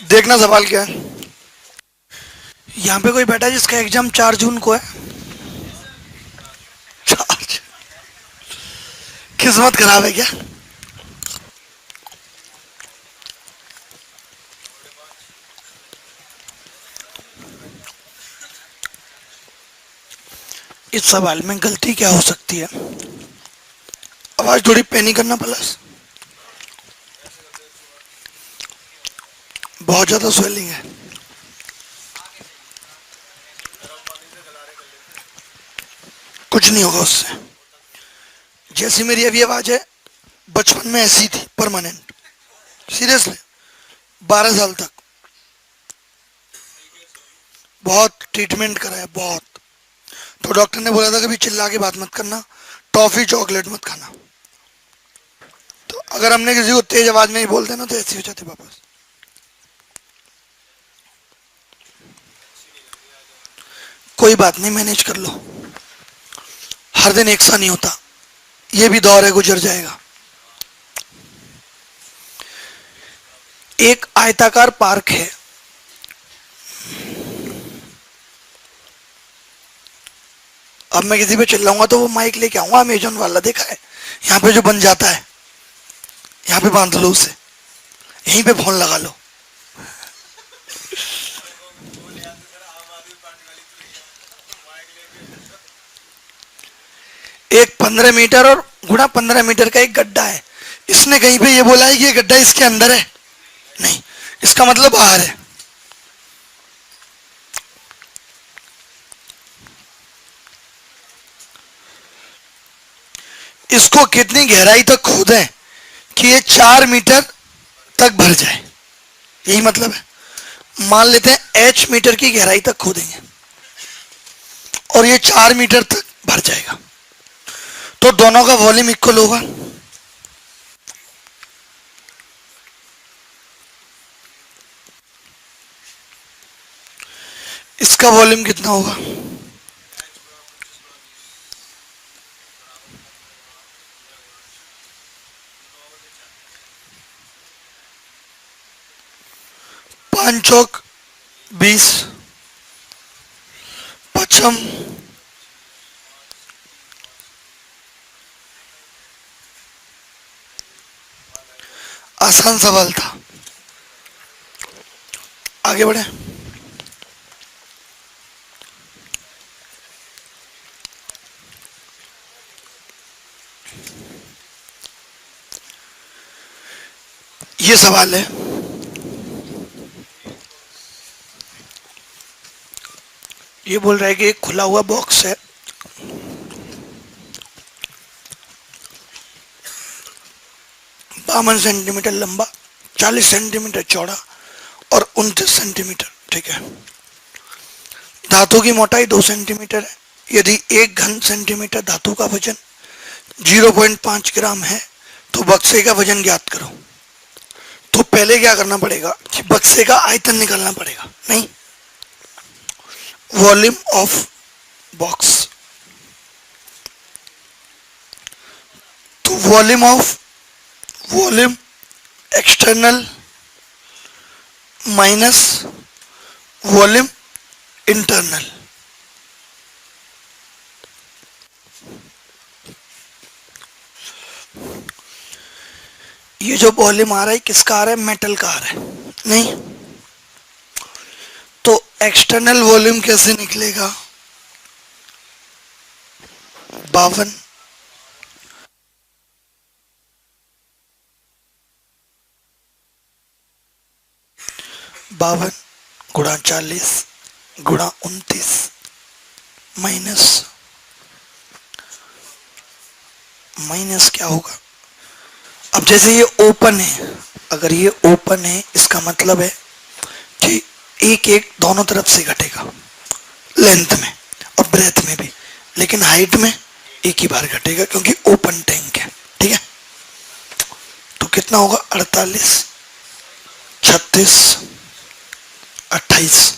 देखना सवाल क्या है। यहाँ पे कोई बैठा है जिसका एग्जाम 4 जून को है? 4? किस्मत खराब है क्या? इस सवाल में गलती क्या हो सकती है? आवाज थोड़ी पैनी करना प्लस। बहुत ज्यादा स्वेलिंग है। कुछ नहीं होगा उससे। जैसी मेरी अभी आवाज है, बचपन में ऐसी थी परमानेंट। सीरियसली। 12 साल तक बहुत ट्रीटमेंट कराया, बहुत। तो डॉक्टर ने बोला था कभी चिल्ला के बात मत करना, टॉफी चॉकलेट मत खाना। तो अगर हमने किसी को तेज आवाज में ही बोलते ना तो ऐसी हो जाती वापस। कोई बात नहीं, मैनेज कर लो। हर दिन एक सा नहीं होता, ये भी दौर है, गुजर जाएगा। एक आयताकार पार्क है। अब मैं किसी पे चिल्लाऊंगा तो वो माइक लेके आऊंगा, अमेजोन वाला देखा है यहाँ पे जो बन जाता है, यहाँ पे बांध लो उसे, यहीं पे फोन लगा लो। एक 15 मीटर और गुणा 15 मीटर का एक गड्ढा है। इसने कहीं पे ये बोला है कि ये गड्ढा इसके अंदर है? नहीं, इसका मतलब बाहर है। इसको कितनी गहराई तक खोदें कि ये 4 मीटर तक भर जाए? यही मतलब है। मान लेते हैं h मीटर की गहराई तक खोदेंगे और ये 4 मीटर तक भर जाएगा, तो दोनों का वॉल्यूम इक्वल होगा। इसका वॉल्यूम कितना होगा? पांच चौक 20, पचम 'आसान सवाल था। आगे बढ़े। ये सवाल है, ये बोल रहा है कि एक खुला हुआ बॉक्स है, 52 सेंटीमीटर लंबा, 40 सेंटीमीटर चौड़ा और 29 सेंटीमीटर। ठीक है। धातु की मोटाई 2 सेंटीमीटर है। यदि 1 घन सेंटीमीटर धातु का वजन 0.5 ग्राम है तो बक्से का वजन ज्ञात करो। तो पहले क्या करना पड़ेगा कि बक्से का आयतन निकालना पड़ेगा, नहीं? Volume of box. तो volume external minus volume internal. ये जो वॉल्यूम आ रहा है किसका आ रहा है? मेटल का आ रहा है, नहीं? तो एक्सटर्नल वॉल्यूम कैसे निकलेगा? 52 52 गुणा 40 गुणा 29 माइनस माइनस क्या होगा? अब जैसे ये ओपन है, अगर ये ओपन है इसका मतलब है कि एक एक दोनों तरफ से घटेगा, लेंथ में और ब्रेथ में भी, लेकिन हाइट में एक ही बार घटेगा क्योंकि ओपन टैंक है। ठीक है। तो कितना होगा? 48, 36, 28।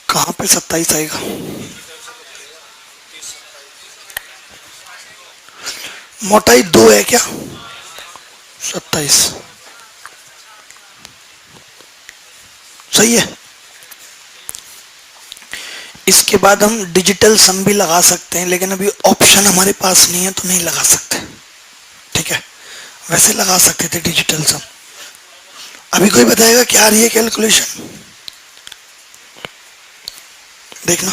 कहाँ पे 27 आएगा? मोटाई 2 है क्या? 27। सही है। इसके बाद हम डिजिटल सम भी लगा सकते हैं, लेकिन अभी ऑप्शन हमारे पास नहीं है तो नहीं लगा सकते। ठीक है, वैसे लगा सकते थे डिजिटल सम। अभी कोई बताएगा क्या आ रही है कैलकुलेशन? देखना।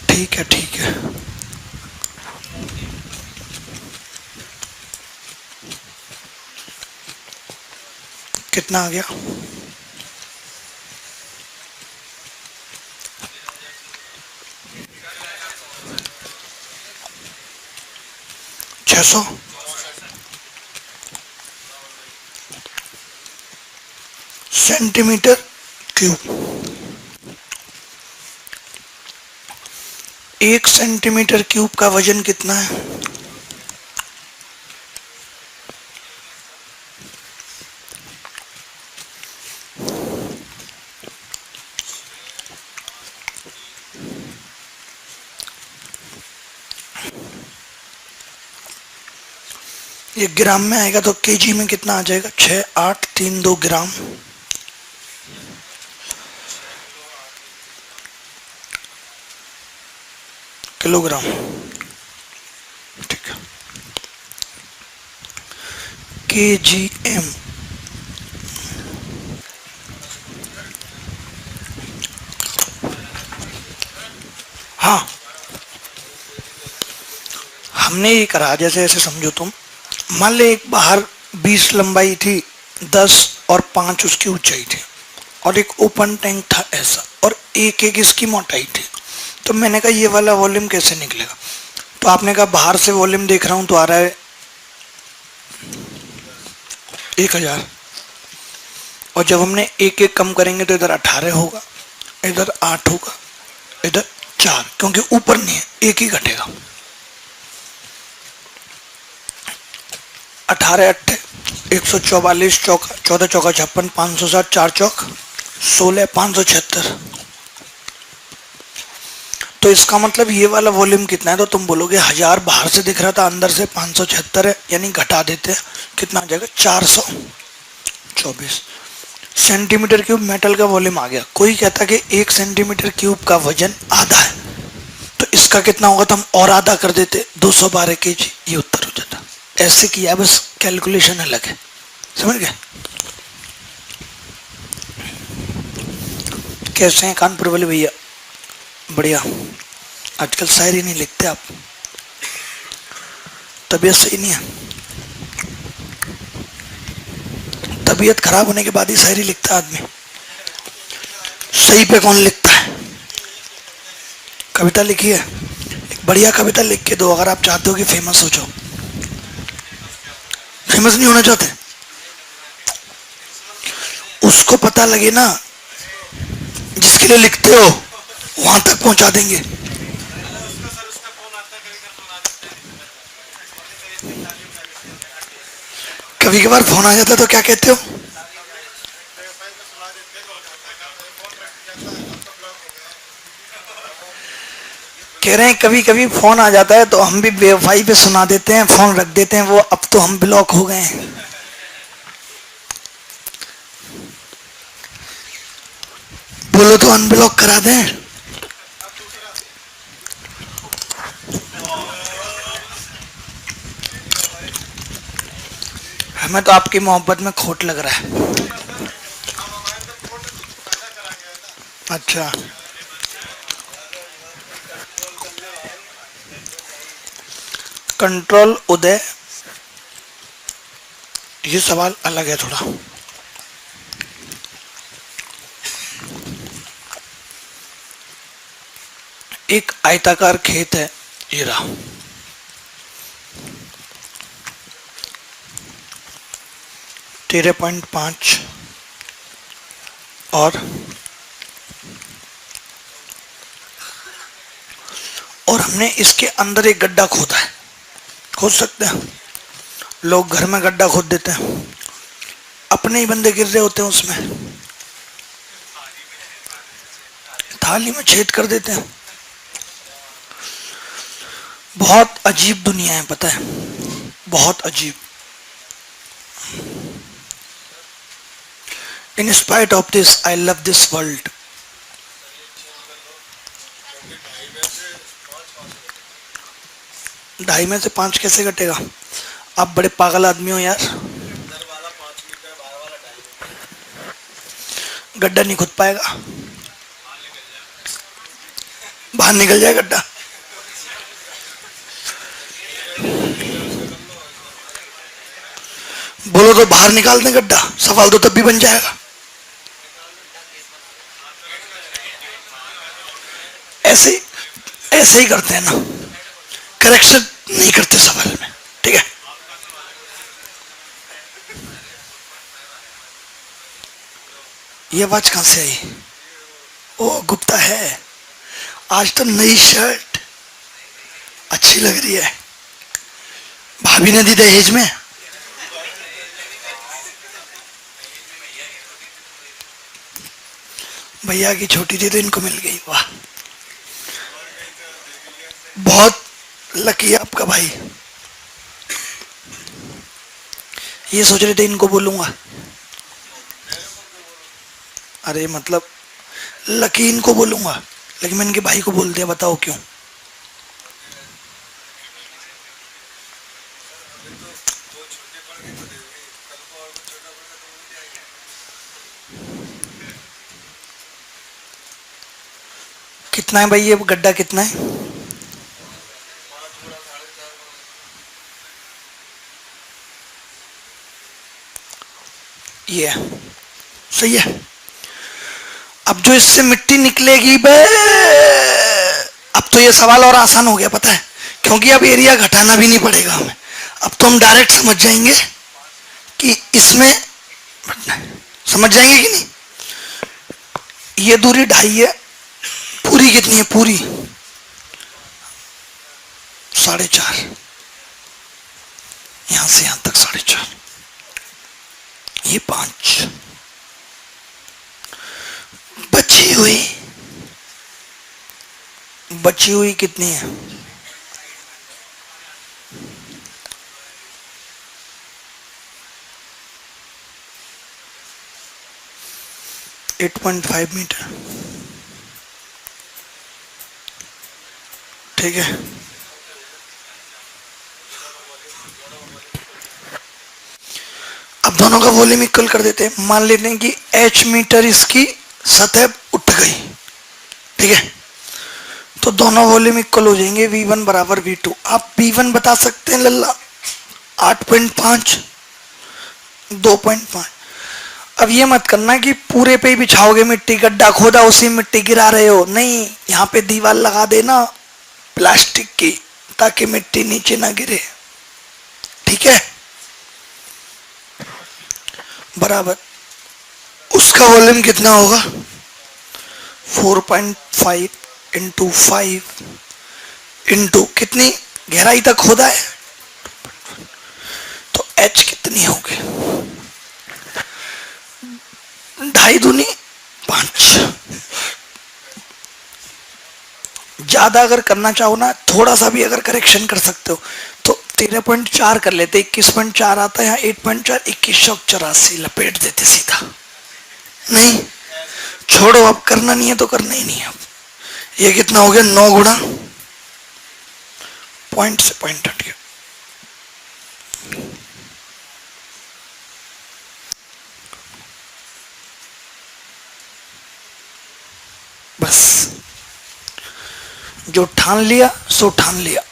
ठीक है ठीक है। कितना आ गया? 600। Centimetre cube. 1 सेंटीमीटर क्यूब का वजन कितना है? ये ग्राम में आएगा तो केजी में कितना आ जाएगा? 6832 ग्राम। किलोग्राम। ठीक है। KGM। हाँ, हमने ये करा, जैसे ऐसे समझो तुम, मान ले एक बाहर 20 लंबाई थी, 10 और 5 उसकी ऊंचाई थी, और एक ओपन टैंक था ऐसा, और एक एक इसकी मोटाई थी। तो मैंने कहा ये वाला वॉल्यूम कैसे निकलेगा? तो आपने कहा बाहर से वॉल्यूम देख रहा हूं तो आ रहा है 1000, और जब हमने एक एक कम करेंगे तो इधर 18 होगा, इधर 8 होगा, इधर 4, क्योंकि ऊपर नहीं है, एक ही घटेगा। 18 अट्ठे 144, चौका 14 चौका 56, 560, 4 चौक 16, 576। तो इसका मतलब ये वाला वॉल्यूम कितना है? तो तुम बोलोगे 1000 बाहर से दिख रहा था, अंदर से 576 है, यानी घटा देते हैं, कितना आ जाएगा? 424 सेंटीमीटर क्यूब मेटल का वॉल्यूम आ गया। कोई कहता कि 1 सेंटीमीटर क्यूब का वजन आधा है, तो इसका कितना होगा? तो हम और आधा कर देते, 212 केजी, ये उत्तर हो जाता। ऐसे किया, बस कैलकुलेशन अलग है, समझ गए? कैसे हैं कानपुर वाले भैया? बढ़िया। आजकल शायरी नहीं लिखते आप, तबीयत सही नहीं है? तबीयत खराब होने के बाद ही शायरी लिखता है आदमी, सही पे कौन लिखता है? कविता लिखी है, एक बढ़िया कविता लिख के दो अगर आप चाहते हो कि फेमस हो जाओ। फेमस नहीं होना चाहते? उसको पता लगे ना जिसके लिए लिखते हो, वहां तक पहुंचा देंगे। कभी कभार फोन आ जाता है तो क्या कहते हो? कह रहे हैं कभी कभी फोन आ जाता है तो हम भी बेवफाई पे सुना देते हैं, फोन रख देते हैं, वो अब तो हम ब्लॉक हो गए हैं। बोलो तो अनब्लॉक करा दें। हमें तो आपकी मोहब्बत में खोट लग रहा है। अच्छा, कंट्रोल उदय, ये सवाल अलग है थोड़ा। एक आयताकार खेत है, ये रहा, तेरह 13.5 और हमने इसके अंदर एक गड्ढा खोदा है, खोद सकते हैं। लोग घर में गड्ढा खोद देते हैं, अपने ही बंदे गिर रहे होते हैं उसमें, थाली में छेद कर देते हैं। बहुत अजीब दुनिया है, पता है, बहुत अजीब। In spite of this I love this world. ढाई में से 5 कैसे कटेगा? आप बड़े पागल आदमी हो यार। गड्ढा नहीं खुद पाएगा, बाहर निकल जाए गड्ढा। बोलो तो बाहर निकाल दें गड्ढा, सवाल तो तब भी बन जाएगा। ऐसे ऐसे ही करते हैं ना, करेक्शन नहीं करते सवाल में, ठीक है। ये आवाज कहां से आई? ओ गुप्ता है। आज तो नई शर्ट अच्छी लग रही है, भाभी ने दी दहेज में। भैया की छोटी थी तो इनको मिल गई, वाह, बहुत लकी है आपका भाई। ये सोच रहे थे इनको बोलूंगा, अरे मतलब लकी इनको बोलूंगा, लेकिन मैंने इनके भाई को बोल दिया, बताओ क्यों? कितना है भाई ये गड्ढा, कितना है? ये सही है। अब जो इससे मिट्टी निकलेगी बे, अब तो ये सवाल और आसान हो गया, पता है, क्योंकि अब एरिया घटाना भी नहीं पड़ेगा हमें। अब तो हम डायरेक्ट समझ जाएंगे कि इसमें, समझ जाएंगे कि नहीं। ये दूरी 2.5 है, पूरी कितनी है? पूरी 4.5, यहां से यहां तक 4.5, ये 5, बची हुई कितनी है? 8.5 मीटर, ठीक है। अब दोनों का वॉल्यूम इक्वल कर देते हैं। मान लेते हैं कि h मीटर इसकी सतह उठ गई, ठीक है, तो दोनों वॉल्यूम इक्वल हो जाएंगे, v1 बराबर v2। आप v1 बता सकते हैं लल्ला? 8.5, 2.5। अब ये मत करना कि पूरे पे ही बिछाओगे मिट्टी, गड्ढा खोदा उसी मिट्टी गिरा रहे हो, नहीं, यहाँ पे दीवार लगा देना प्लास्टिक की, ताकि मिट्टी नीचे ना गिरे, ठीक है, बराबर। उसका वॉल्यूम कितना होगा? 4.5 इंटू 5 इंटू कितनी गहराई तक खोदा है, तो h कितनी होगी? 2.5 दूनी 5। ज्यादा अगर करना चाहो ना, थोड़ा सा भी अगर करेक्शन कर सकते हो तो 13.4 कर लेते, 21.4 आता है यहाँ, 8.4, 2184 लपेट देते सीधा। नहीं छोड़ो, अब करना नहीं है तो करना ही नहीं है। अब ये कितना हो गया? 9 गुणा पॉइंट से पॉइंट हट गया, बस जो ठान लिया सो ठान लिया।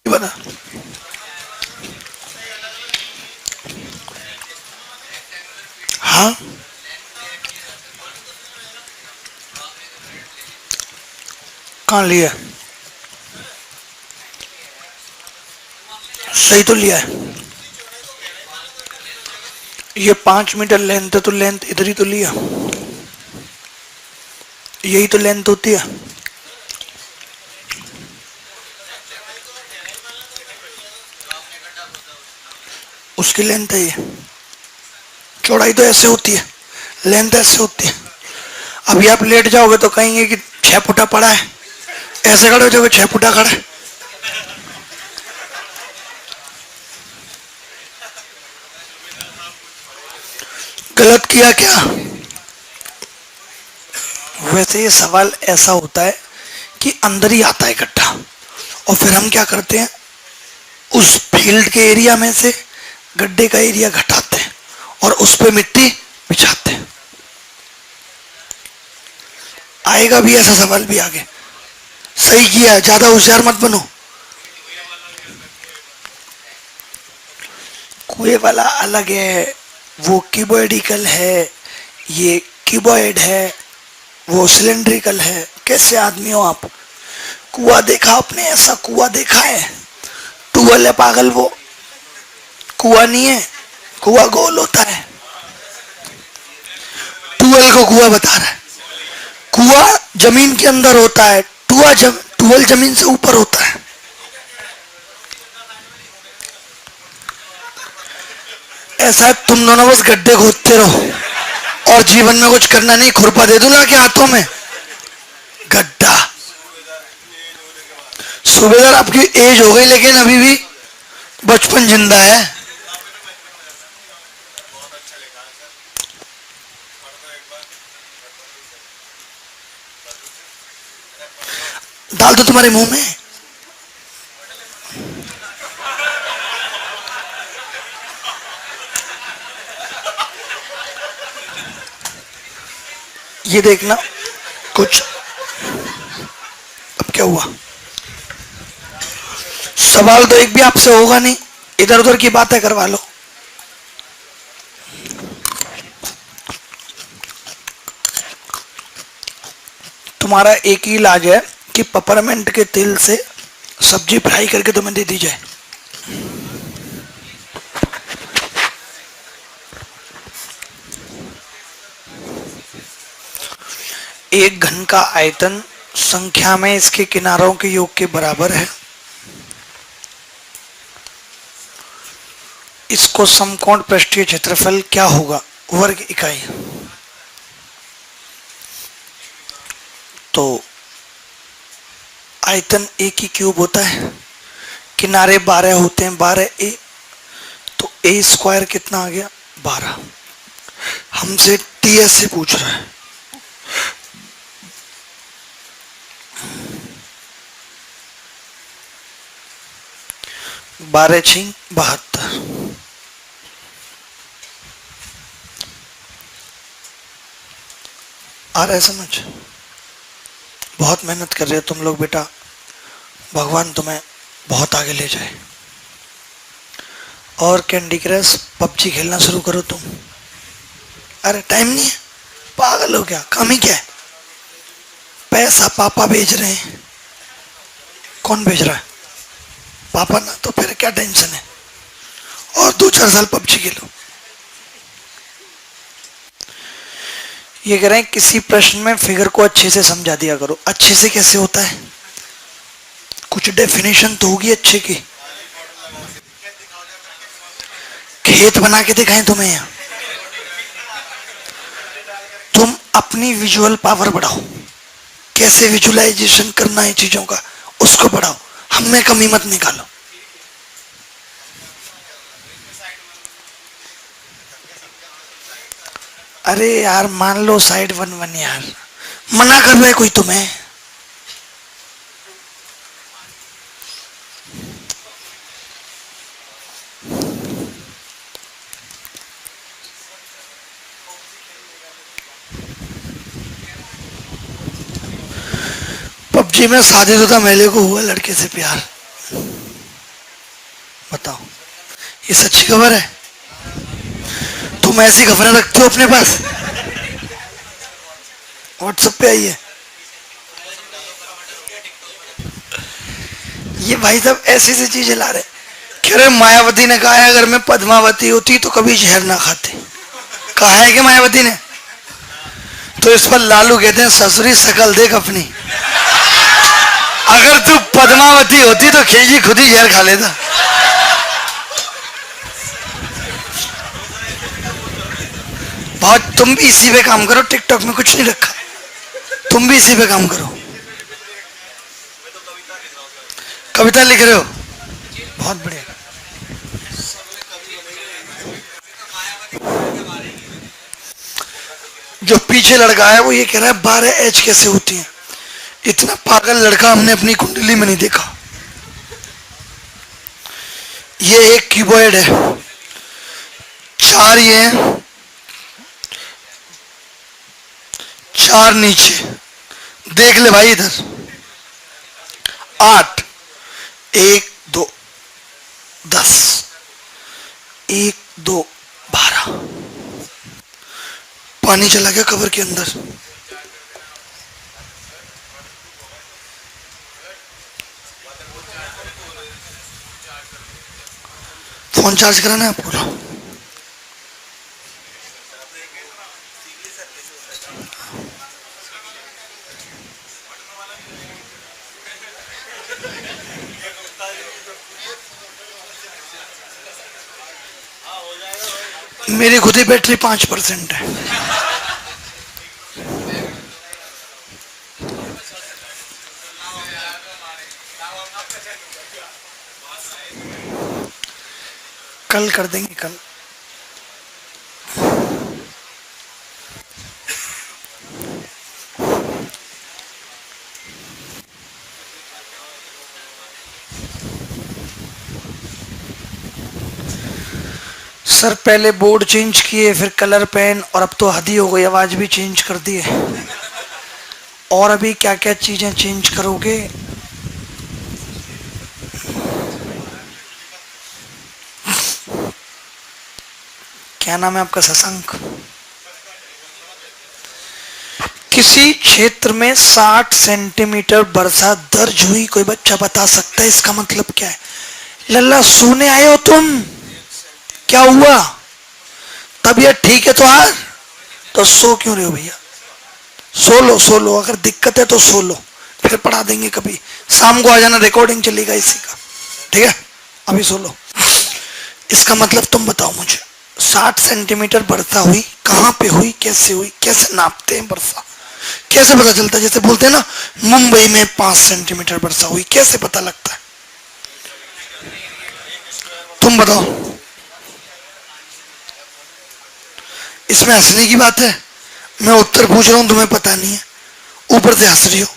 बना हाँ, कहाँ लिया? सही तो लिया है। ये 5 मीटर लेंथ है, तो लेंथ इधर ही तो लिया। यही तो लेंथ होती है। उसकी लेंथ है ये। चौड़ाई तो ऐसे होती है, लेंथ ऐसे होती है। अभी आप लेट जाओगे तो कहेंगे कि 6 फुटा पड़ा है, ऐसे खड़े हो जाओगे 6 फुटा खड़ा है। गलत किया क्या? वैसे ये सवाल ऐसा होता है कि अंदर ही आता है इकट्ठा, और फिर हम क्या करते हैं, उस फील्ड के एरिया में से गड्ढे का एरिया घटाते हैं और उस पे मिट्टी बिछाते हैं। आएगा भी ऐसा सवाल भी आगे। सही किया, ज्यादा होशियार मत बनो। कुएं वाला अलग है, वो क्यूबॉइडिकल है, ये क्यूबॉइड है, वो सिलेंड्रिकल है। कैसे आदमी हो आप? कुआं देखा आपने? ऐसा कुआं देखा है? टूअल है पागल वो, कुआं नहीं है। कुआं गोल होता है, टूअल को कुआं बता रहा है। कुआं जमीन के अंदर होता है, टूअल जमीन से ऊपर होता है। ऐसा है, तुम दोनों बस गड्ढे खोदते रहो और जीवन में कुछ करना नहीं। खुरपा दे दूंगा कि हाथों में गड्ढा। सूबेदार आपकी एज हो गई लेकिन अभी भी बचपन जिंदा है। डाल दो तुम्हारे मुंह में। ये देखना कुछ। अब क्या हुआ? सवाल तो एक भी आपसे होगा नहीं, इधर उधर की बातें करवा लो। तुम्हारा एक ही इलाज है कि पेपरमेंट के तेल से सब्जी फ्राई करके तुम्हें दे दी जाए। एक घन का आयतन संख्या में इसके किनारों के योग के बराबर है। इसको समकोण पृष्ठीय क्षेत्रफल क्या होगा? वर्ग इकाई। तो आयतन ए की क्यूब होता है, किनारे 12 होते हैं, 12a, तो a स्क्वायर कितना आ गया? 12। हमसे टीएस से पूछ रहा है। 12 6 72। आ रहा है समझ? बहुत मेहनत कर रहे हो तुम लोग बेटा, भगवान तुम्हें बहुत आगे ले जाए। और कैंडी क्रश पबजी खेलना शुरू करो तुम। अरे टाइम नहीं है, पागल हो क्या? काम ही क्या है? पैसा पापा भेज रहे हैं। कौन भेज रहा है? पापा ना, तो फिर क्या टेंशन है? और 2-4 साल पबजी खेलो। ये कह रहे हैं किसी प्रश्न में फिगर को अच्छे से समझा दिया करो। अच्छे से कैसे होता है? कुछ डेफिनेशन तो होगी अच्छे की। खेत बना के दिखाएं तुम्हें यहाँ? तुम अपनी विजुअल पावर बढ़ाओ, कैसे विजुअलाइजेशन करना है चीजों का उसको बढ़ाओ, हम में कमी मत निकालो। अरे यार मान लो साइड 1 1 यार, मना कर रहा है कोई तुम्हें? पबजी में शादीशुदा महिला को हुआ लड़के से प्यार। बताओ, ये सच्ची खबर है? तुम ऐसी खबरें रखते हो अपने पास? व्हाट्सएप पे आई है ये भाई साहब, ऐसी सी चीजें ला रहे। कह रहे मायावती ने कहा है अगर मैं पद्मावती होती तो कभी जहर ना खाती। कहा है कि मायावती ने? तो इस पर लालू कहते हैं ससुरी शकल देख अपनी, अगर तू पद्मावती होती तो खिलजी खुद ही जहर खा लेता। बहुत, तुम भी इसी पे काम करो, टिकटॉक में कुछ नहीं रखा, तुम भी इसी पे काम करो। कविता लिख रहे हो, बहुत बढ़िया। जो पीछे लड़का है वो ये कह रहा है 12H कैसे होती है। इतना पागल लड़का हमने अपनी कुंडली में नहीं देखा। ये एक कीबोर्ड है, 4 ये हैं, 4 नीचे, देख ले भाई इधर, 8, 1 2 10, 1 2 12, पानी चला गया कवर के अंदर। फोन चार्ज कराना है पूरा। मेरी खुद ही बैटरी 5% है। कल कर देंगे कल। सर पहले बोर्ड चेंज किए, फिर कलर पेन, और अब तो हद ही हो गई, आवाज भी चेंज कर दी है। और अभी क्या क्या चीजें चेंज करोगे? क्या नाम है आपका? शशांक। किसी क्षेत्र में 60 सेंटीमीटर वर्षा दर्ज हुई, कोई बच्चा बता सकता है इसका मतलब क्या है? लल्ला सोने आए हो तुम? क्या हुआ? तबीयत ठीक है तो सो क्यों रहे हो भैया? सो लो, अगर दिक्कत है तो सो लो, फिर पढ़ा देंगे कभी। शाम को आ जाना, रिकॉर्डिंग चलेगा इसी का, ठीक है? अभी सो लो। इसका मतलब तुम बताओ मुझे, 60 सेंटीमीटर वर्षा हुई, कहां पे हुई, कैसे हुई, कैसे नापते हैं वर्षा? कैसे पता चलता है? जैसे बोलते हैं ना मुंबई में 5 सेंटीमीटर वर्षा हुई, कैसे पता लगता है? तुम बताओ। इसमें हंसने की बात है? मैं उत्तर पूछ रहा हूं, तुम्हें पता नहीं है, ऊपर से हंस रही हो।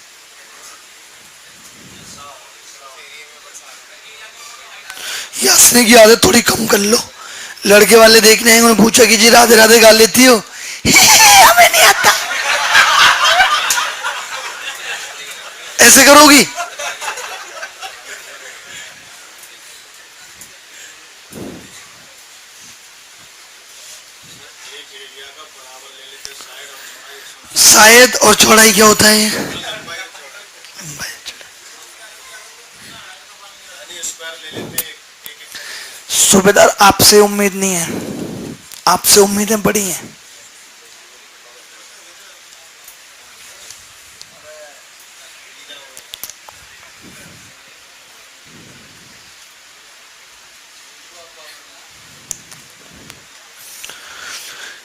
ये हंसने की आदत थोड़ी कम कर लो। लड़के वाले देखने आए, उन्होंने पूछा कि जी राधे राधे गा लेती हो? हमें नहीं आता। ऐसे करोगी? शायद और चौड़ाई क्या होता है? सूबेदार आपसे उम्मीद नहीं है, आपसे उम्मीदें बड़ी हैं।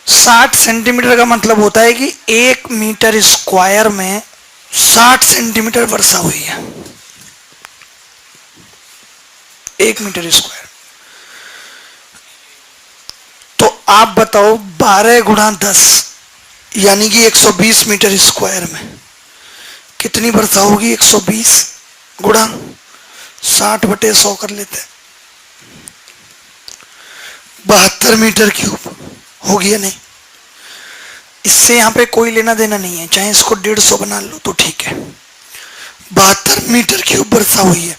साठ सेंटीमीटर का मतलब होता है कि 1 मीटर स्क्वायर में 60 सेंटीमीटर वर्षा हुई है। 1 मीटर स्क्वायर। तो आप बताओ 12 गुणा 10 यानी कि 120 मीटर स्क्वायर में कितनी वर्षा होगी? 120 गुणा 60/100 कर लेते हैं, 72 मीटर क्यूब होगी या नहीं? इससे यहाँ पे कोई लेना देना नहीं है, चाहे इसको 150 बना लो तो ठीक है। 72 मीटर क्यूब वर्षा हुई है।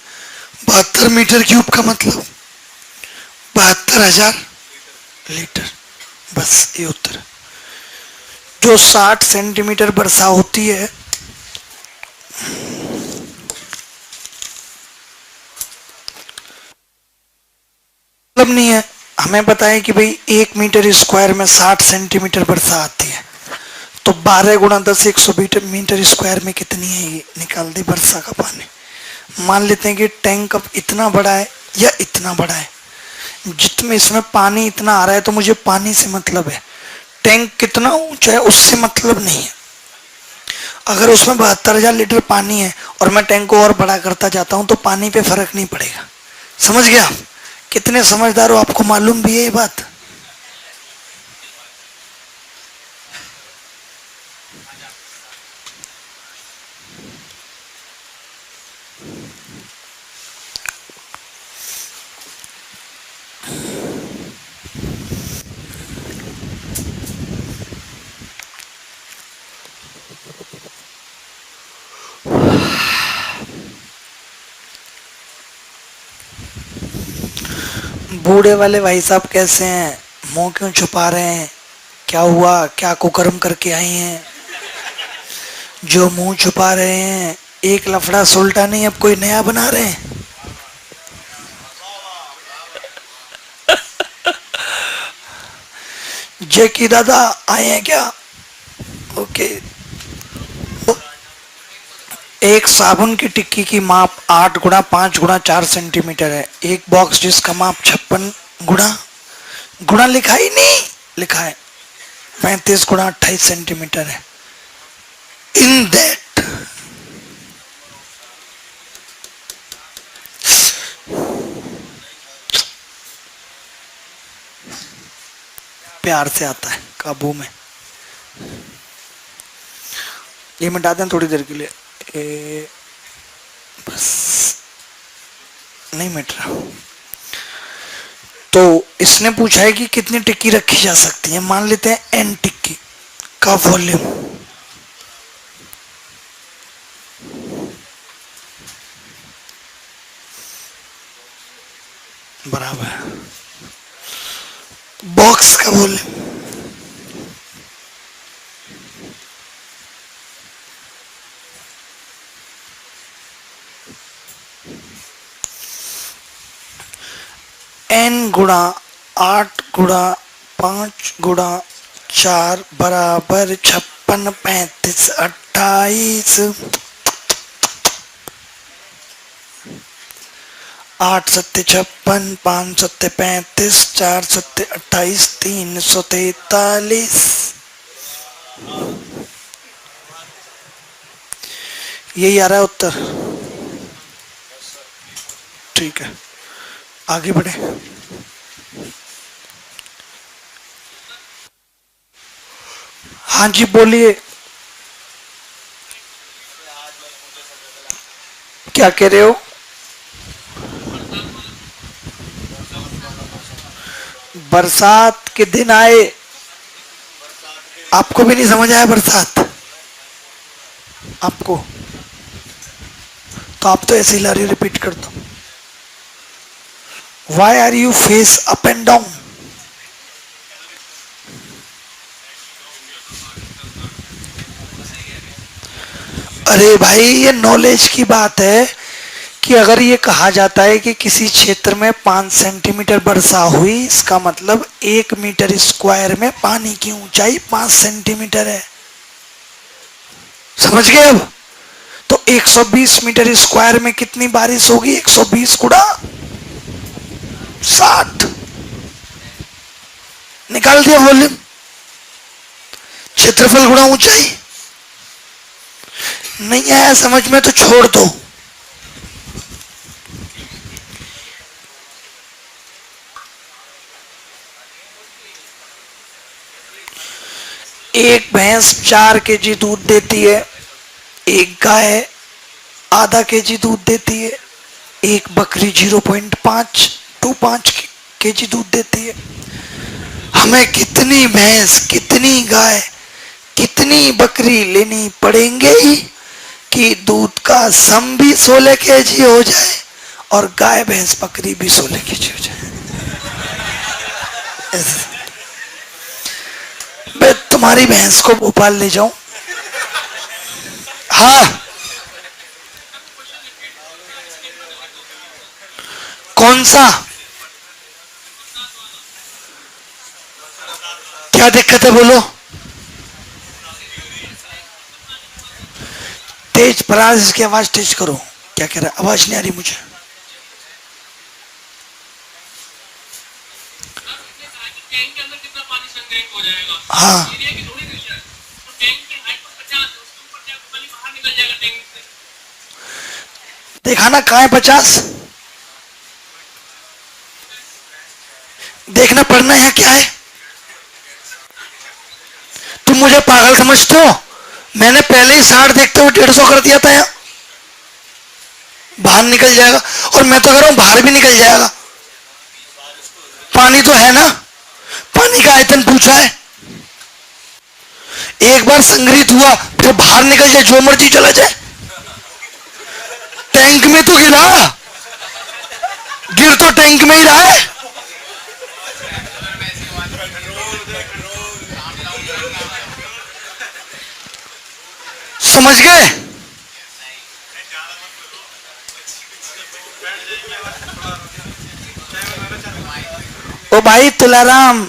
72 मीटर क्यूब का मतलब 72,000 लीटर। बस ये उत्तर। जो 60 सेंटीमीटर वर्षा होती है, मतलब नहीं है, हमें पता है कि भाई 1 मीटर स्क्वायर में 60 सेंटीमीटर वर्षा आती है, तो 12 × 10 100 मीटर स्क्वायर में कितनी है ये निकाल दे वर्षा का पानी। मान लेते हैं कि टैंक अब इतना बड़ा है या इतना बड़ा है, जितने इसमें पानी इतना आ रहा है तो मुझे पानी से मतलब है, टैंक कितना ऊंचा है उससे मतलब नहीं है। अगर उसमें 72,000 लीटर पानी है और मैं टैंक को और बड़ा करता जाता हूं तो पानी पे फर्क नहीं पड़ेगा। समझ गया? कितने समझदार हो, आपको मालूम भी है ये बात। बूढ़े वाले भाई साहब कैसे हैं? मुंह क्यों छुपा रहे हैं? क्या हुआ? क्या कुकर्म करके आई हैं जो मुंह छुपा रहे हैं? एक लफड़ा सुलटा नहीं, अब कोई नया बना रहे हैं? जेकी दादा आए हैं क्या? ओके। एक साबुन की टिक्की की माप 8 × 5 × 4 सेंटीमीटर है। एक बॉक्स जिसका माप 56 गुणा गुणा लिखा ही नहीं, लिखा है 35 × 28 सेंटीमीटर है। इन दैट प्यार से आता है काबू में। ये मिटा दें थोड़ी देर के लिए। बस नहीं मिट रहा। तो इसने पूछा है कि कितनी टिक्की रखी जा सकती है। मान लेते हैं n टिक्की का वॉल्यूम बराबर है बॉक्स का वॉल्यूम। n गुणा 8 × 5 × 4 बराबर 56 35 28। 8 सत्ते 56, 5 सत्ते 35, 4 सत्ते 28, 343। यही आ रहा है उत्तर। ठीक है, आगे बढ़े। हाँ जी बोलिए, क्या कह रहे हो? बरसात के दिन आए। आपको भी नहीं समझ आया बरसात? आपको तो आप तो ऐसे ही ला रही, रिपीट कर दो। Why are you face up and down? अरे भाई, ये नॉलेज की बात है कि अगर ये कहा जाता है कि किसी क्षेत्र में 5 सेंटीमीटर वर्षा हुई, इसका मतलब 1 मीटर स्क्वायर में पानी की ऊंचाई 5 सेंटीमीटर है। समझ गए अब? तो 120 मीटर स्क्वायर में कितनी बारिश होगी? 120 गुणा 60। निकाल दिया वॉल्यूम। क्षेत्रफल गुणा ऊंचाई। नहीं आया समझ में तो छोड़ दो। एक भैंस 4 केजी दूध देती है, एक गाय आधा केजी दूध देती है, एक बकरी 0.525 केजी दूध देती है। हमें कितनी भैंस, कितनी गाय, कितनी बकरी लेनी पड़ेंगे कि दूध का सम भी 16 केजी हो जाए और गाय भैंस बकरी भी 16 केजी हो जाए? मैं तुम्हारी भैंस को भोपाल ले जाऊं? हाँ, कौन सा? क्या दिक्कत है बोलो? तेज पराज, इसकी आवाज तेज करो। क्या कह रहा है? आवाज नहीं आ रही मुझे। हाँ, देखा ना कहाँ है 50? देखना पड़ना है क्या है? तुम मुझे पागल समझते हो? मैंने पहले ही 60 देखते हुए 150 कर दिया था। यहाँ बाहर निकल जाएगा, और मैं तो कह रहा हूं बाहर भी निकल जाएगा। पानी तो है ना, पानी का आयतन पूछा है। एक बार संग्रहित हुआ फिर बाहर निकल जाए, जो मर्जी चला जाए। टैंक में तो गिरा, गिर तो टैंक में ही रहा है। समझ गए? ओ भाई तुलाराम,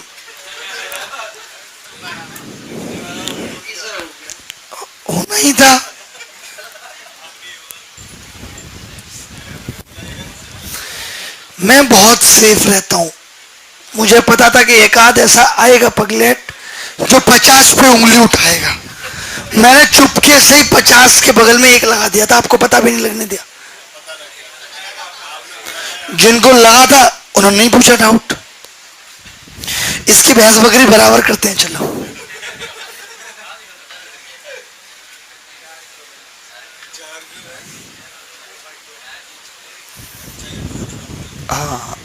होना ही था। मैं बहुत सेफ रहता हूं। मुझे पता था कि एक आध ऐसा आएगा पगलेट जो 50 पे उंगली उठाएगा। मैंने चुपके से ही 50 के बगल में एक लगा दिया था, आपको पता भी नहीं लगने दिया। जिनको लगा था उन्होंने नहीं पूछा डाउट। इसकी भैंस बकरी बराबर करते हैं। चलो, हाँ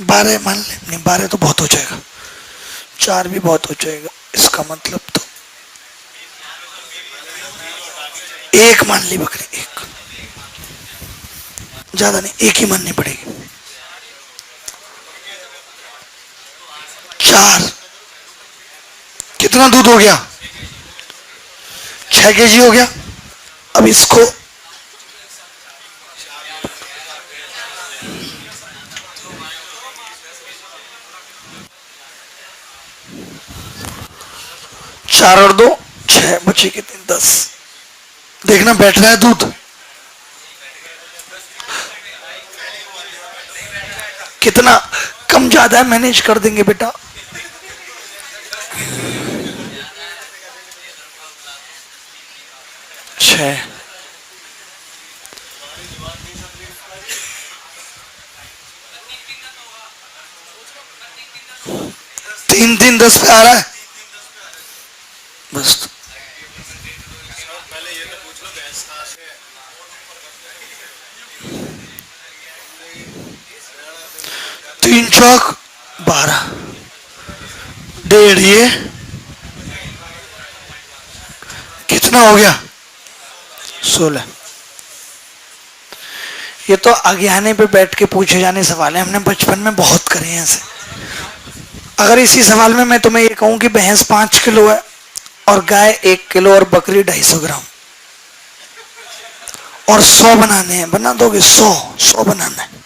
12 मान ले। नहीं 12 तो बहुत हो जाएगा, 4 भी बहुत हो जाएगा। इसका मतलब तो एक मान ली बकरी, एक, ज्यादा नहीं, एक ही माननी पड़ेगी। 4, कितना दूध हो गया? 6 kg हो गया। अब इसको चार और 2 6, बचे कितने? 10। देखना बैठ रहा है दूध कितना, कम ज्यादा है, मैनेज कर देंगे बेटा। छह, 3 10 पे आ रहा है बस। 3 चौक 12, 1.5, ये कितना हो गया? 16। ये तो अज्ञाने पे बैठ के पूछे जाने सवाल है, हमने बचपन में बहुत करे हैं ऐसे। अगर इसी सवाल में मैं तुम्हें ये कहूं कि भैंस 5 किलो है और गाय 1 किलो और बकरी 250 ग्राम, और 100 बनाने हैं, बना दोगे? 100 बनाना है।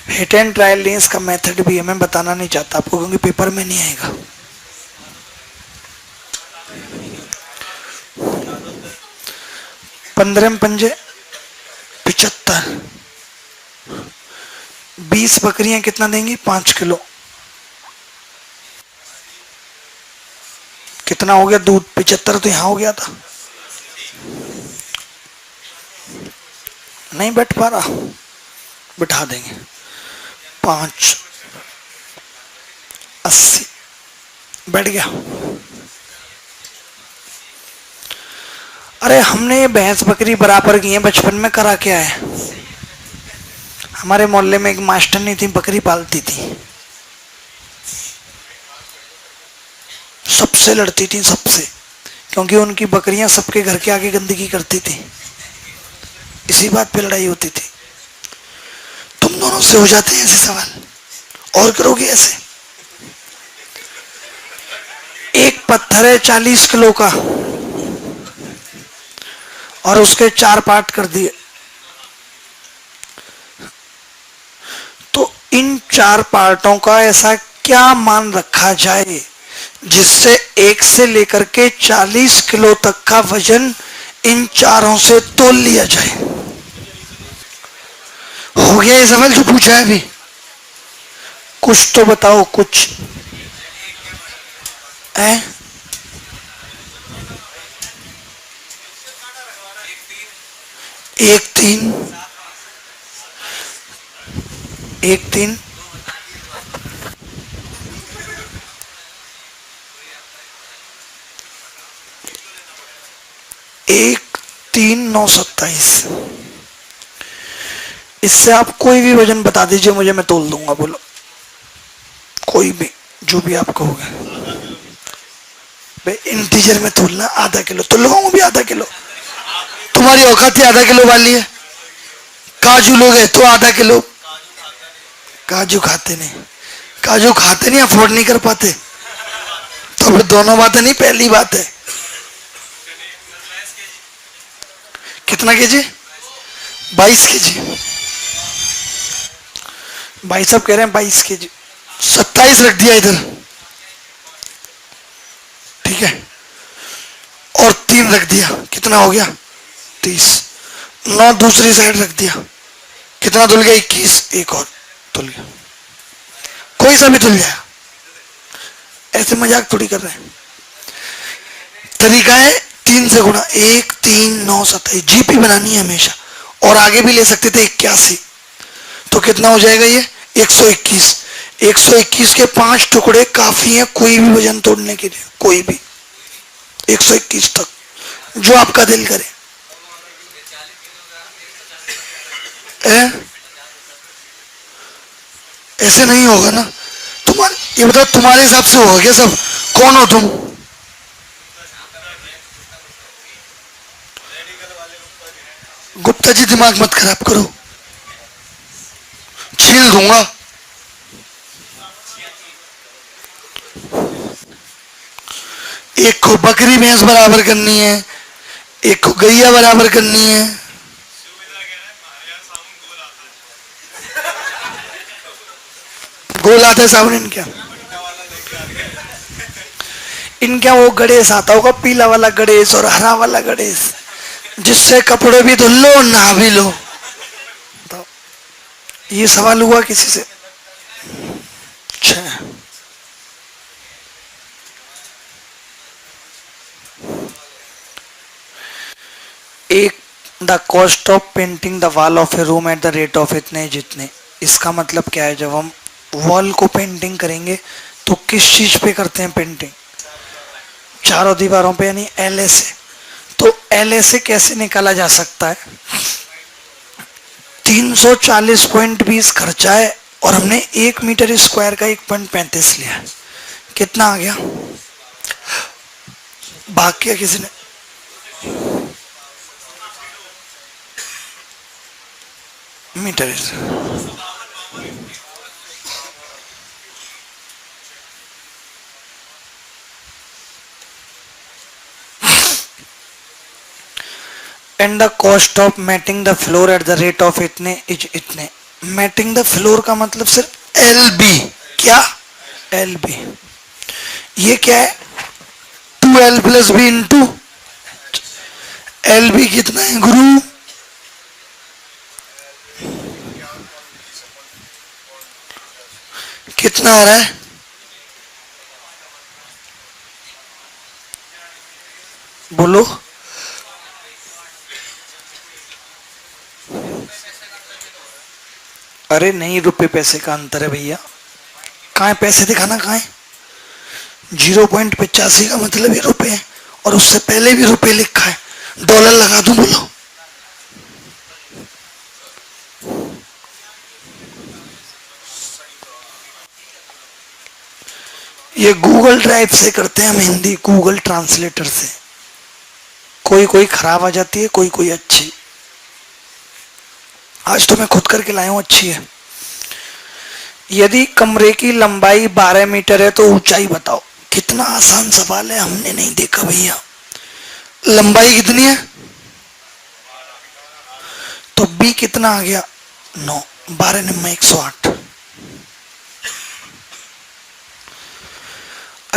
हिट एंड ट्रायल नहीं, इसका मेथड भी है, मैं बताना नहीं चाहता आपको क्योंकि पेपर में नहीं आएगा। 15 में 5 75, 20 बकरियां कितना देंगी? 5 किलो। कितना हो गया दूध? 75 तो यहां हो गया था, नहीं बैठ पा रहा, बिठा देंगे। 5 80 बैठ गया। अरे हमने ये भैंस बकरी बराबर की है, बचपन में करा क्या है। हमारे मोहल्ले में एक मास्टर नहीं थी, बकरी पालती थी, सबसे लड़ती थी, सबसे, क्योंकि उनकी बकरियां सबके घर के आगे गंदगी करती थी, इसी बात पे लड़ाई होती थी। तुम दोनों से हो जाते हैं ऐसे सवाल, और करोगे ऐसे? एक पत्थर है 40 किलो का और उसके 4 पार्ट कर दिए, तो इन 4 पार्टों का ऐसा क्या मान रखा जाए जिससे 1 से लेकर के 40 किलो तक का वजन इन चारों से तोल लिया जाए। हो गया ये सवाल जो पूछा है अभी? कुछ तो बताओ कुछ है। एक तीन, एक तीन, एक तीन 927। इससे आप कोई भी वजन बता दीजिए मुझे, मैं तोल दूंगा। बोलो कोई भी, जो भी आप कहोगे। भाई इंटीजर में तोलना, आधा किलो तो लगाऊंगा भी, आधा किलो। तुम्हारी औकात ही आधा किलो वाली है। काजू लोगे तो आधा किलो। काजू खाते नहीं, काजू खाते नहीं, अफोर्ड नहीं कर पाते। तो फिर दोनों बातें नहीं, पहली बात है कितना केजी? 22 केजी। भाई साहब कह रहे हैं 22 केजी। 27 रख दिया इधर, ठीक है, और 3 रख दिया, कितना हो गया? 30। 9 दूसरी साइड रख दिया, कितना धुल गया? 21। एक और धुल गया, कोई सा भी धुल जाएगा। ऐसे मजाक थोड़ी कर रहे हैं। तरीका है 3 से गुणा, 1 3 9 27। जीपी बनानी है हमेशा, और आगे भी ले सकते थे 81। तो कितना हो जाएगा ये? 121। 121 के 5 टुकड़े काफी हैं कोई भी वजन तोड़ने के लिए, कोई भी 121 तक, जो आपका दिल करे। ऐसे नहीं होगा ना। तुम्हारे ये बताओ, तुम्हारे हिसाब से होगा क्या सब? कौन हो तुम? गुप्ता जी दिमाग मत खराब करो, छील दूंगा। एक को बकरी भैंस बराबर करनी है, एक को गैया बराबर करनी है। गोल आता है साबुन इनका? इनका वो गणेश आता होगा, पीला वाला गणेश और हरा वाला गणेश, जिससे कपड़े भी धुल लो नहा भी लो। तो ये सवाल हुआ किसी से? अच्छा, एक the cost of painting the wall of A room at the rate of इतने जितने। इसका मतलब क्या है? जब हम वॉल को पेंटिंग करेंगे तो किस चीज पे करते हैं पेंटिंग? चारों दीवारों पे, यानी एलए से। तो एलए से कैसे निकाला जा सकता है? 340.20 खर्चा है और हमने 1 मीटर स्क्वायर का 1.35 लिया है। कितना आ गया? भाग किया किसी ने? Metre. And the cost of matting the floor at the rate of इतने इज इतने। मैटिंग द फ्लोर का मतलब सिर्फ एल बी। क्या? L B. ये क्या है? 2L plus B into L B. कितना है गुरु? कितना आ रहा है? बोलो। अरे नहीं, रुपए पैसे का अंतर है भैया। कहाँ है पैसे? दिखाना कहाँ है? 0.85 का मतलब ये रुपए है, और उससे पहले भी रुपए लिखा है। डॉलर लगा दूं? बोलो। ये गूगल ड्राइव से करते हैं हम हिंदी, गूगल ट्रांसलेटर से। कोई कोई खराब आ जाती है, कोई कोई अच्छी। आज तो मैं खुद करके लाया हूं, अच्छी है। यदि कमरे की लंबाई 12 मीटर है तो ऊंचाई बताओ। कितना आसान सवाल है, हमने नहीं देखा भैया। लंबाई कितनी है? तो बी कितना आ गया? 9। 12 9 108।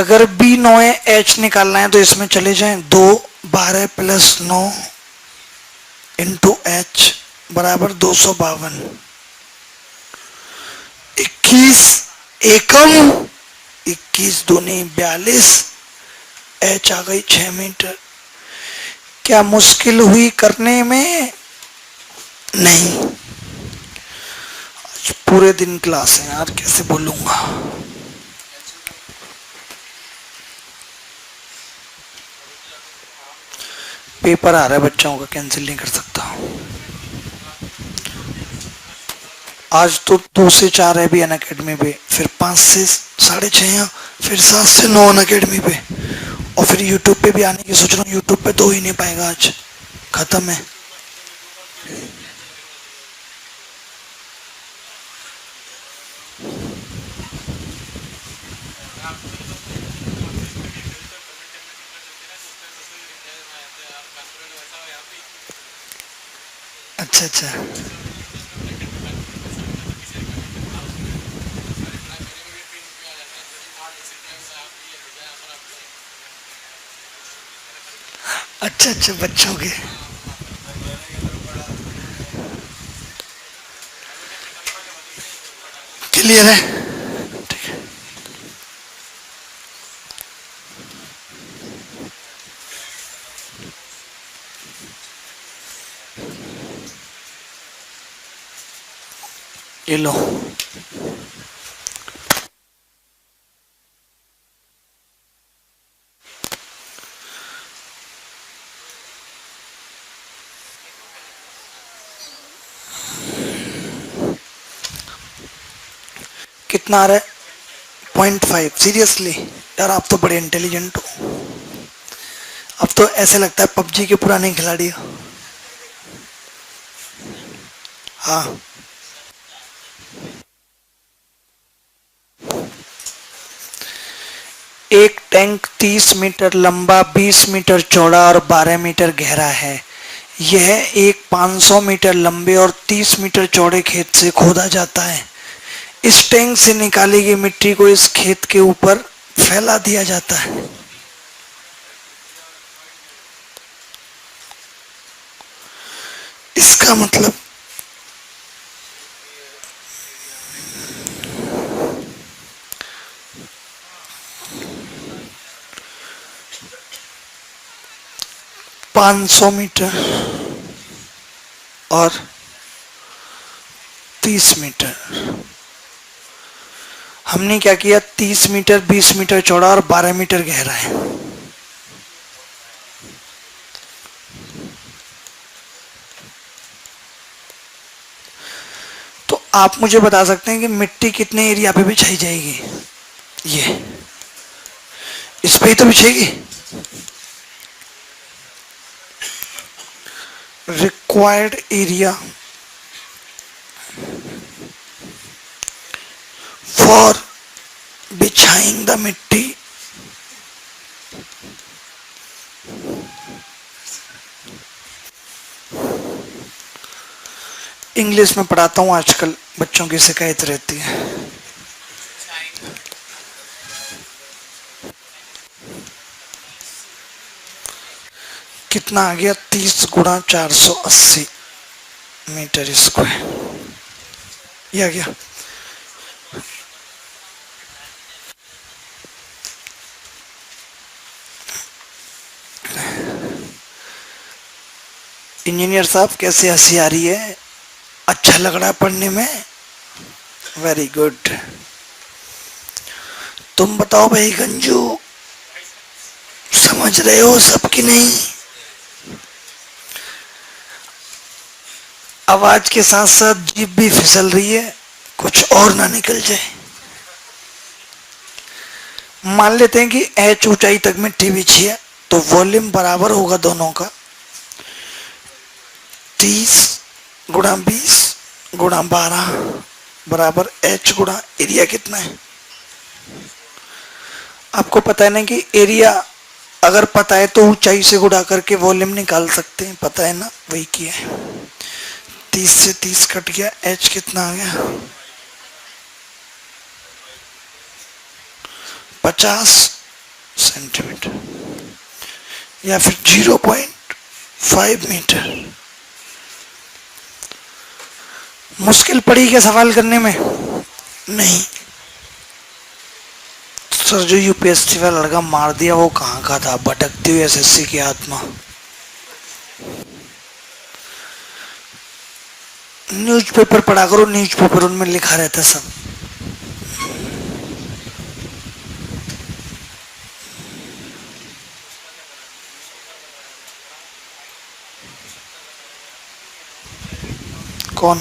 अगर बी 9 है, एच निकालना है तो इसमें चले जाएं, 2 12 प्लस 9 इंटू एच बराबर 252, 21 एकम, 21 दूनी 42, एच आ गई 6 मीटर। क्या मुश्किल हुई करने में? नहीं। आज पूरे दिन क्लास है यार, कैसे बोलूंगा। पेपर आ रहा है बच्चों का, कैंसिल नहीं कर सकता। आज तो 2 से 4 है भी अन अकेडमी पे, फिर 5 से 6:30 यहाँ, फिर 7 से 9 अन अकेडमी पे, और फिर यूट्यूब पे भी आने की सोच रहा हूँ। यूट्यूब पे तो हो ही नहीं पाएगा, आज खत्म है। अच्छा अच्छा। अच्छा अच्छा, बच्चों के क्लियर है, ठीक है। ये लो। कितना आ रहा है? 0.5। सीरियसली यार, आप तो बड़े इंटेलिजेंट हो। अब तो ऐसे लगता है पबजी के पुराने खिलाड़ी हो। हाँ। एक टैंक 30 मीटर लंबा, 20 मीटर चौड़ा और 12 मीटर गहरा है। यह एक 500 मीटर लंबे और 30 मीटर चौड़े खेत से खोदा जाता है। इस टैंक से निकाली गई मिट्टी को इस खेत के ऊपर फैला दिया जाता है। इसका मतलब 500 मीटर और 30 मीटर। हमने क्या किया, 30 मीटर, 20 मीटर चौड़ा और 12 मीटर गहरा है। तो आप मुझे बता सकते हैं कि मिट्टी कितने एरिया पे बिछाई जाएगी? ये इस पे ही तो बिछेगी। रिक्वायर्ड एरिया फॉर बिछाइंग द मिट्टी इंग्लिश में पढ़ाता हूँ आजकल, बच्चों की शिकायत रहती है। कितना आ गया? 30 गुणा 480 मीटर स्क्वायर। ये आ गया। इंजीनियर साहब, कैसे हंसी आ रही है? अच्छा लग रहा है पढ़ने में? Very good. तुम बताओ भाई गंजू, समझ रहे हो सब कि नहीं? आवाज के साथ साथ जीभ भी फिसल रही है, कुछ और ना निकल जाए। मान लेते हैं कि एच ऊंचाई तक मिट्टी बिछी है, तो वॉल्यूम बराबर होगा दोनों का 30 गुणा 20 गुणा 12 बराबर एच गुणा एरिया। कितना है आपको पता है ना कि एरिया अगर पता है तो ऊंचाई से गुणा करके वॉल्यूम निकाल सकते हैं, पता है ना, वही किया है। 30 से 30 कट गया, एच कितना आ गया? 50 सेंटीमीटर या फिर 0.5 मीटर। मुश्किल पड़ी क्या सवाल करने में? नहीं सर, जो यूपीएससी वाला लड़का मार दिया वो कहाँ का था? भटकती हुई एसएससी की आत्मा। न्यूज़पेपर पढ़ा करो, न्यूज़पेपर उनमें लिखा रहता है सब। कौन?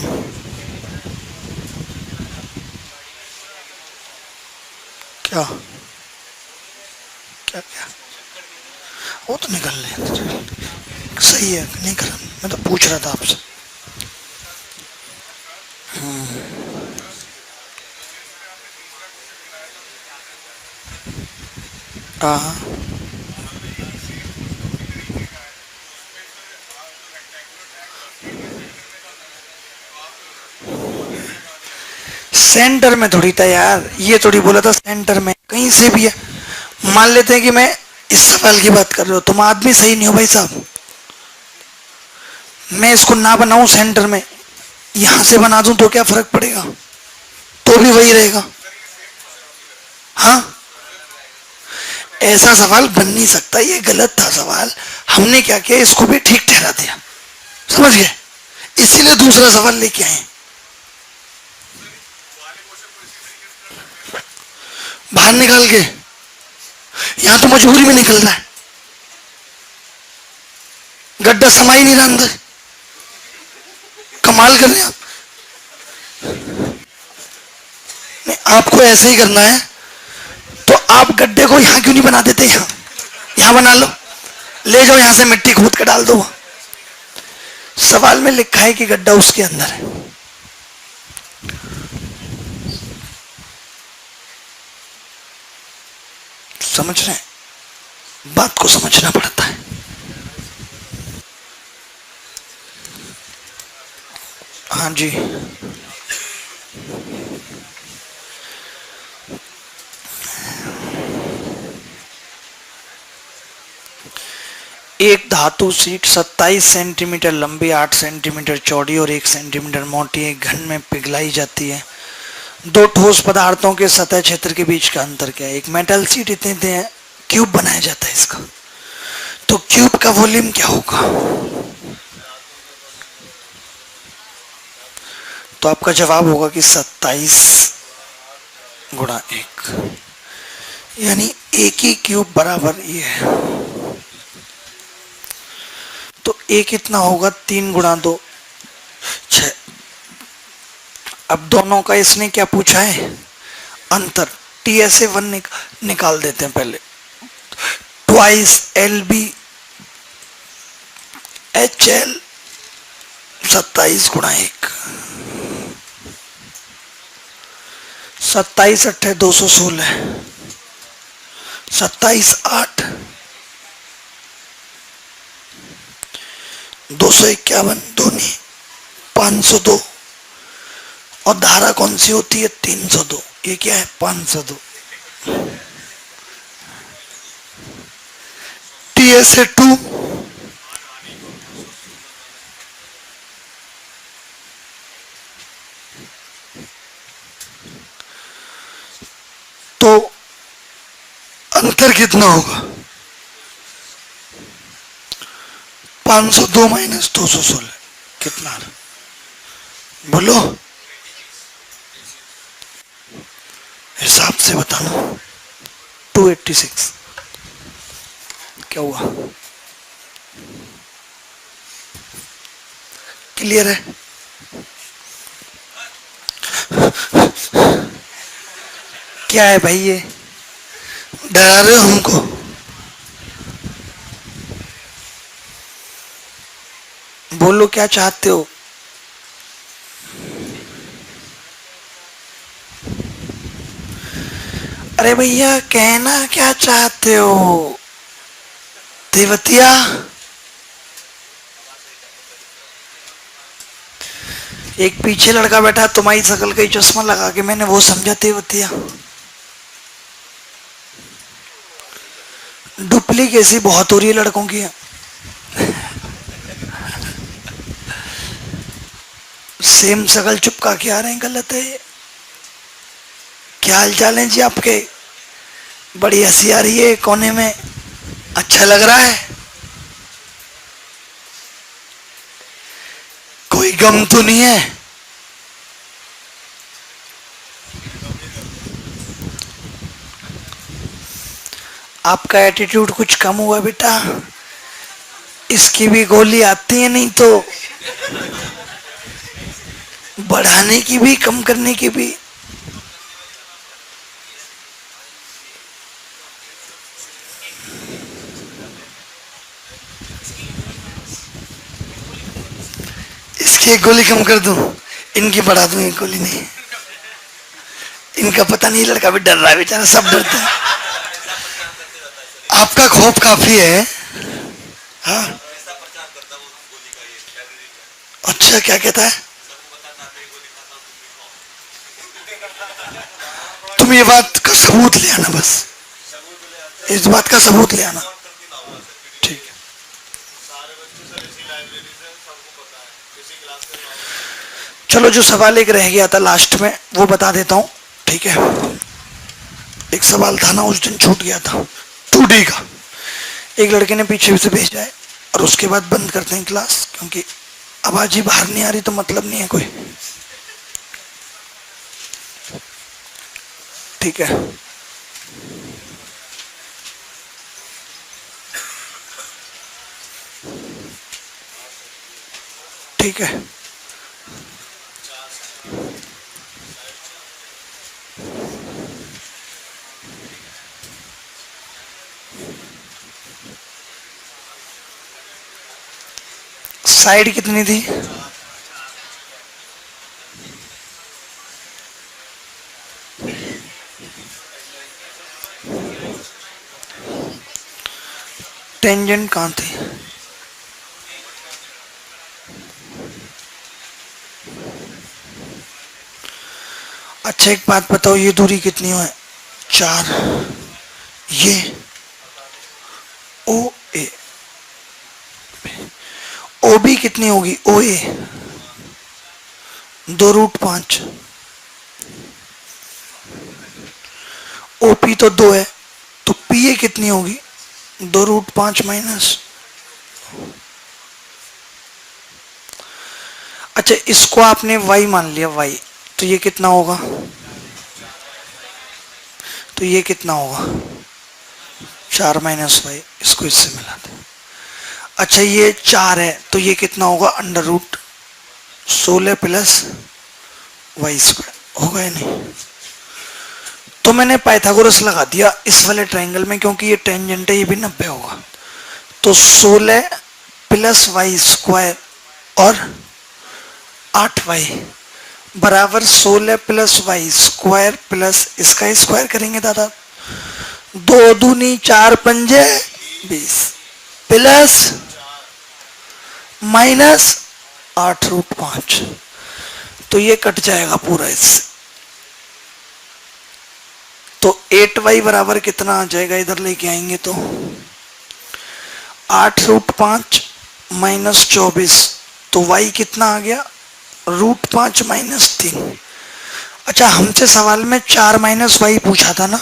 क्या क्या क्या? वो तो निकल ले, सही है, नहीं कर, मैं तो पूछ रहा था आपसे। हाँ, सेंटर में थोड़ी था यार, ये थोड़ी बोला था सेंटर में, कहीं से भी है। मान लेते हैं कि मैं इस सवाल की बात कर रहे हो, तुम आदमी सही नहीं हो भाई साहब। मैं इसको ना बनाऊं सेंटर में, यहां से बना दूं तो क्या फर्क पड़ेगा? तो भी वही रहेगा। हाँ, ऐसा सवाल बन नहीं सकता, ये गलत था सवाल। हमने क्या किया, इसको भी ठीक ठहरा दिया, समझ गए? इसीलिए दूसरा सवाल लेके आए। बाहर निकाल के, यहां तो मजबूरी में निकल रहा है, गड्ढा समा ही नहीं रहा अंदर। कमाल कर रहे हैं आप। नहीं, आपको ऐसे ही करना है तो आप गड्ढे को यहां क्यों नहीं बना देते? यहां यहां बना लो, ले जाओ यहां से मिट्टी खोद के डाल दो। सवाल में लिखा है कि गड्ढा उसके अंदर है। समझ रहे हैं? बात को समझना पड़ता है। हाँ जी, एक धातु शीट 27 सेंटीमीटर लंबी, 8 सेंटीमीटर चौड़ी और 1 सेंटीमीटर मोटी एक घन में पिघलाई जाती है। दो ठोस पदार्थों के सतह क्षेत्र के बीच का अंतर क्या है? एक मेटल शीट इतने क्यूब बनाया जाता है इसका, तो क्यूब का वॉल्यूम क्या होगा? तो आपका जवाब होगा कि 27 × 1, यानी एक ही क्यूब बराबर ये है। तो एक कितना होगा? 3 × 2 6। अब दोनों का इसने क्या पूछा है? अंतर। TSA1 निकाल देते हैं पहले। ट्वाइस LB HL 27 × 1, 27 × 8 216, 27 8 251, 2 नहीं 502। और धारा कौन सी होती है? 302। ये क्या है? 502। TSA2 तो अंतर कितना होगा? 502 - 216 कितना? बोलो, हिसाब से बताना। 286। क्या हुआ? क्लियर है? क्या है भाई ये? डरा रहे हो हमको? बोलो क्या चाहते हो? अरे भैया कहना क्या चाहते हो? देवतिया, एक पीछे लड़का बैठा तुम्हारी शकल का ही चश्मा लगा के, मैंने वो समझा देवतिया। डुप्लीकेसी बहुत हो रही है लड़कों की। सेम शकल चुपका के आ रहे हैं, गलत है ये। क्या हाल चाल है जी आपके? बड़ी हंसी आ रही है कोने में, अच्छा लग रहा है। कोई गम तो नहीं है? आपका एटीट्यूड कुछ कम हुआ बेटा। इसकी भी गोली आती है, नहीं तो बढ़ाने की भी कम करने की भी। इसकी एक गोली कम कर दूं, इनकी बढ़ा दूं एक गोली नहीं। इनका पता नहीं, लड़का भी डर रहा है बेचारा, सब डरते हैं। आपका खौफ काफी है। हाँ, अच्छा क्या कहता है? तुम ये बात का सबूत ले आना, बस इस बात का सबूत ले आना। ठीक है, चलो जो सवाल एक रह गया था लास्ट में वो बता देता हूँ। ठीक है, एक सवाल था ना उस दिन छूट गया था, 2D का। एक लड़के ने पीछे से भेजा है और उसके बाद बंद करते हैं क्लास, क्योंकि आवाज ही बाहर नहीं आ रही तो मतलब नहीं है कोई। ठीक है, ठीक है। साइड कितनी थी? टेंजेंट कहाँ थी? अच्छा एक बात बताओ, ये दूरी कितनी है? 4। ये ओ ए, ओ बी कितनी होगी? ओ ए 2√5। ओ पी तो 2 है, तो पी ए कितनी होगी? 2√5 माइनस। अच्छा इसको आपने y मान लिया, y, तो ये कितना होगा? तो ये कितना होगा? 4 माइनस वाई, इसको इससे मिला दे। अच्छा ये 4 है, तो ये कितना होगा? √16 प्लस y²। होगा या नहीं? तो मैंने पाइथागोरस लगा दिया इस वाले ट्रायंगल में, क्योंकि ये टेंजेंट है, ये भी 90 होगा। तो 16 प्लस y² और 8y बराबर 16 प्लस y² प्लस इसका स्क्वायर करेंगे दादा, 2 दूनी 4 पंजे 20 प्लस माइनस 8√5। तो ये कट जाएगा पूरा इससे। तो 8y बराबर कितना आ जाएगा? इधर लेके आएंगे तो 8√5 माइनस 24, तो y कितना आ गया? √5 माइनस 3। अच्छा हमसे सवाल में 4 माइनस वाई पूछा था ना,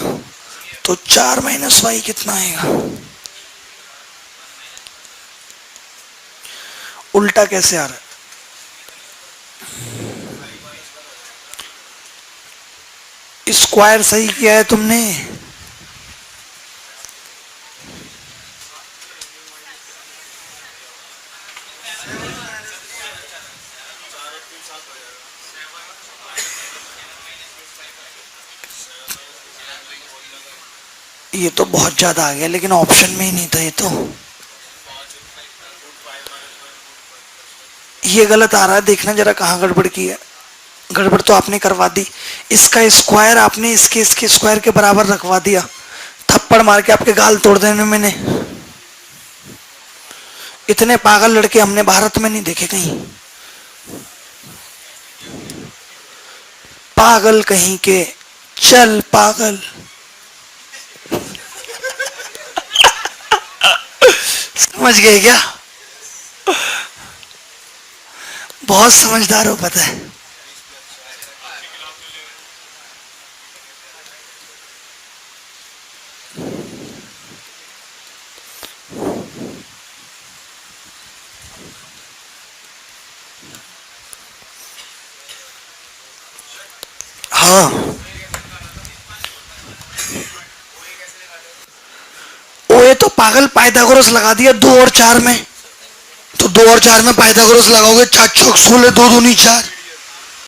तो 4 माइनस वाई कितना आएगा? उल्टा कैसे आ रहा है? स्क्वायर सही किया है तुमने। ये तो बहुत ज्यादा आ गया, लेकिन ऑप्शन में ही नहीं था ये तो। ये गलत आ रहा है, देखना जरा कहाँ गड़बड़ की है। गड़बड़ तो आपने करवा दी, इसका स्क्वायर आपने इसके स्क्वायर के बराबर रखवा दिया। थप्पड़ मार के आपके गाल तोड़ देने मैंने। इतने पागल लड़के हमने भारत में नहीं देखे कहीं। पागल कहीं के, चल पागल। समझ गए क्या? बहुत समझदार हो पता है। हाँ, ओए तो पागल पाइथागोरस लगा दिया 2 और 4 में। तो 2 और 4 में पाइथागोरस लगाओगे, 4 छक 16, 2 दूनी 4।